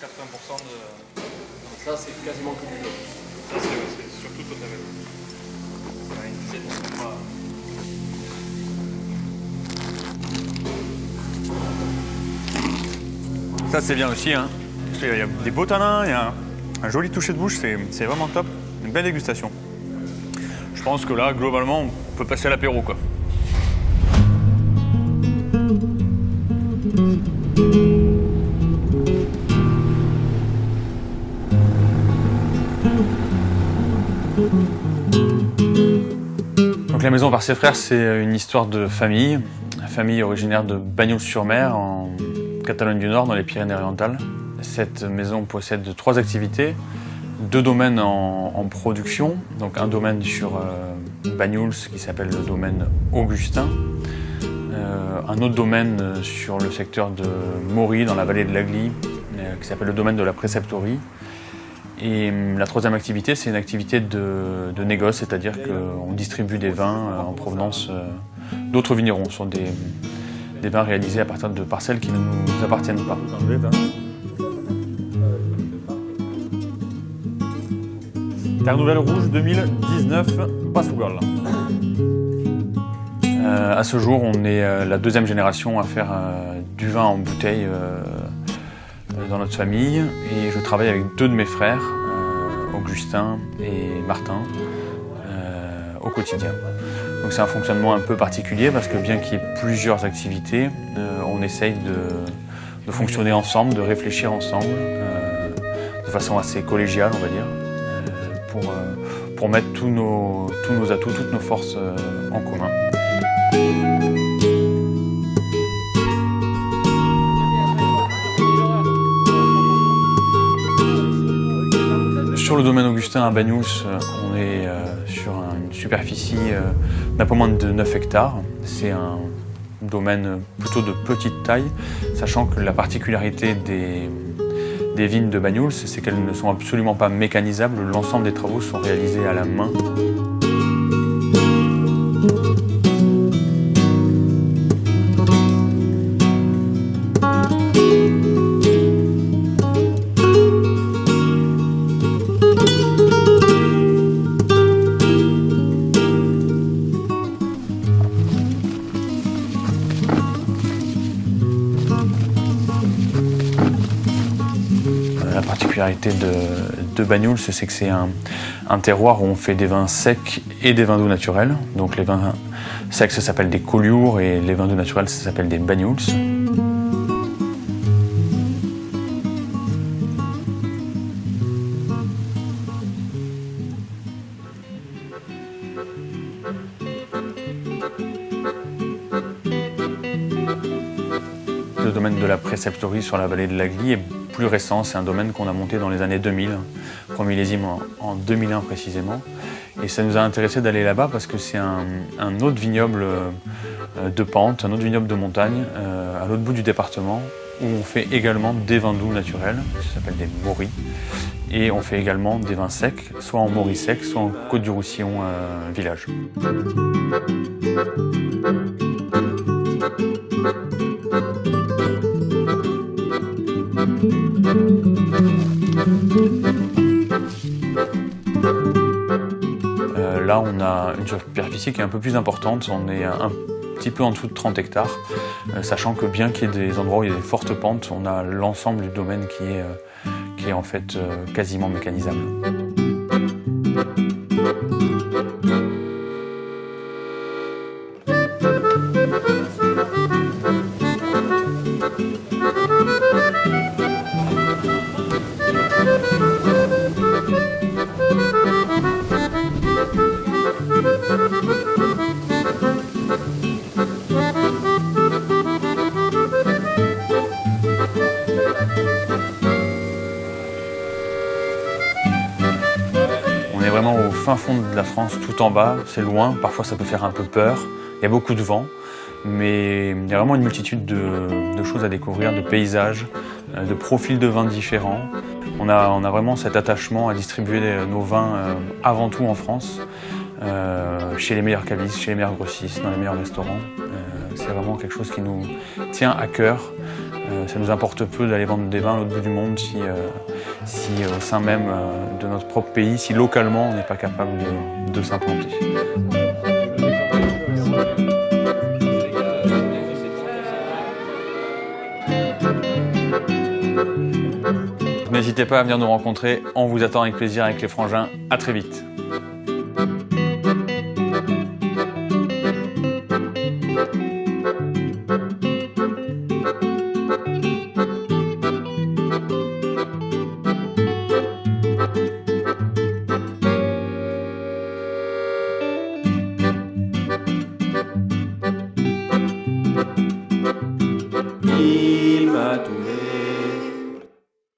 80% de... Ça, c'est quasiment que du jaune. Ça, c'est surtout total. Ouais, c'est pas... Ça c'est bien aussi, hein. Il y a des beaux tanins, il y a un joli toucher de bouche, c'est vraiment top. Une belle dégustation. Je pense que là, globalement, on peut passer à l'apéro, quoi. Donc la maison par ses frères, c'est une histoire de famille. Famille originaire de Bagnols-sur-Mer, en Catalogne du Nord, dans les Pyrénées-Orientales. Cette maison possède 3 activités, 2 domaines en production, donc un domaine sur Bagnols qui s'appelle le domaine Augustin, un autre domaine sur le secteur de Mory, dans la vallée de l'Agly, qui s'appelle le domaine de la préceptorie. Et la 3e activité, c'est une activité de négoce, c'est-à-dire qu'on distribue des vins en provenance d'autres vignerons. Ce sont des vins réalisés à partir de parcelles qui ne nous appartiennent pas. Terre Nouvelle Rouge 2019, Basse-Ougal. À ce jour, on est la 2e génération à faire du vin en bouteille dans notre famille, et je travaille avec 2 de mes frères, Augustin et Martin, au quotidien. Donc c'est un fonctionnement un peu particulier parce que bien qu'il y ait plusieurs activités, on essaye de fonctionner ensemble, de réfléchir ensemble, de façon assez collégiale, on va dire, pour mettre tous nos atouts, toutes nos forces en commun. Sur le domaine Augustin à Bagnols, on est sur une superficie d'un peu moins de 9 hectares. C'est un domaine plutôt de petite taille, sachant que la particularité des vignes de Bagnols, c'est qu'elles ne sont absolument pas mécanisables. L'ensemble des travaux sont réalisés à la main. La particularité de Bagnols, c'est que c'est un terroir où on fait des vins secs et des vins doux naturels. Donc les vins secs, ça s'appelle des collioures, et les vins doux naturels, ça s'appelle des Bagnols. Le domaine de la préceptorie sur la vallée de l'Agly est plus récent, c'est un domaine qu'on a monté dans les années 2000, premier millésime en 2001 précisément. Et ça nous a intéressé d'aller là-bas parce que c'est un autre vignoble de pente, un autre vignoble de montagne, à l'autre bout du département, où on fait également des vins doux naturels, ça s'appelle des Mory. Et on fait également des vins secs, soit en Mory sec, soit en Côte-du-Roussillon village. Là, on a une superficie qui est un peu plus importante. On est un petit peu en dessous de 30 hectares, sachant que bien qu'il y ait des endroits où il y a des fortes pentes, on a l'ensemble du domaine qui est en fait quasiment mécanisable. On est vraiment au fin fond de la France, tout en bas, c'est loin, parfois ça peut faire un peu peur, il y a beaucoup de vent, mais il y a vraiment une multitude de choses à découvrir, de paysages, de profils de vins différents. On a vraiment cet attachement à distribuer nos vins avant tout en France, chez les meilleurs cavistes, chez les meilleurs grossistes, dans les meilleurs restaurants. C'est vraiment quelque chose qui nous tient à cœur Ça nous importe peu d'aller vendre des vins à l'autre bout du monde si au sein même de notre propre pays, si localement on n'est pas capable de s'implanter. N'hésitez pas à venir nous rencontrer, on vous attend avec plaisir avec les frangins. À très vite.